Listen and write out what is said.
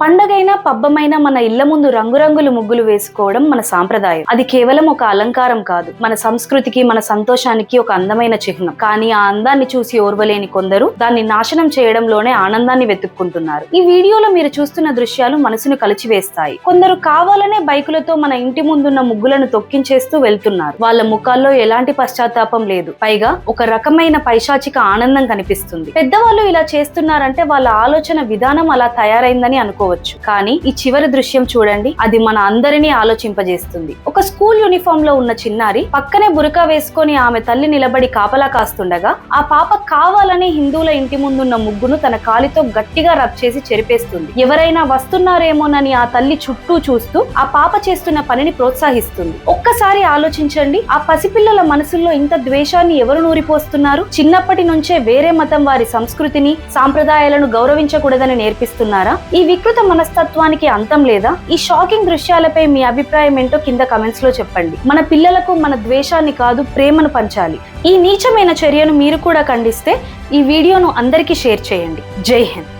పండగైనా పబ్బమైనా మన ఇళ్ల ముందు రంగురంగులు ముగ్గులు వేసుకోవడం మన సాంప్రదాయం. అది కేవలం ఒక అలంకారం కాదు, మన సంస్కృతికి మన సంతోషానికి ఒక అందమైన చిహ్నం. కానీ ఆ అందాన్ని చూసి ఓర్వలేని కొందరు దాన్ని నాశనం చేయడంలోనే ఆనందాన్ని వెతుక్కుంటున్నారు. ఈ వీడియోలో మీరు చూస్తున్న దృశ్యాలు మనసును కలిచివేస్తాయి. కొందరు కావాలనే బైకులతో మన ఇంటి ముందున్న ముగ్గులను తొక్కించేస్తూ వెళ్తున్నారు. వాళ్ళ ముఖాల్లో ఎలాంటి పశ్చాత్తాపం లేదు, పైగా ఒక రకమైన పైశాచిక ఆనందం కనిపిస్తుంది. పెద్దవాళ్ళు ఇలా చేస్తున్నారంటే వాళ్ళ ఆలోచన విధానం అలా తయారైందని అనుకో. కానీ ఈ చివరి దృశ్యం చూడండి, అది మన అందరినీ ఆలోచింపజేస్తుంది. ఒక స్కూల్ యూనిఫామ్ లో ఉన్న చిన్నారి పక్కనే బురకా వేసుకొని ఆమె తల్లి నిలబడి కాపలా కాస్తుండగా ఆ పాప కావాలని హిందువుల ఇంటి ముందున్న ముగ్గును తన కాలితో గట్టిగా రబ్ చేసి చెరిపేస్తుంది. ఎవరైనా వస్తున్నారేమోనని ఆ తల్లి చుట్టూ చూస్తూ ఆ పాప చేస్తున్న పనిని ప్రోత్సహిస్తుంది. ఒక్కసారి ఆలోచించండి, ఆ పసిపిల్లల మనసుల్లో ఇంత ద్వేషాన్ని ఎవరు నూరిపోస్తున్నారు? చిన్నప్పటి నుంచే వేరే మతం వారి సంస్కృతిని సాంప్రదాయాలను గౌరవించకూడదని నేర్పిస్తున్నారా? ఈ వికృత మనస్తత్వానికి అంతం లేదా? ఈ షాకింగ్ దృశ్యాలపై మీ అభిప్రాయం ఏంటో కింద కమెంట్స్ లో చెప్పండి. మన పిల్లలకు మన ద్వేషాన్ని కాదు, ప్రేమను పంచాలి. ఈ నీచమైన చర్యను మీరు కూడా ఖండిస్తే ఈ వీడియోను అందరికీ షేర్ చేయండి. జై హింద్.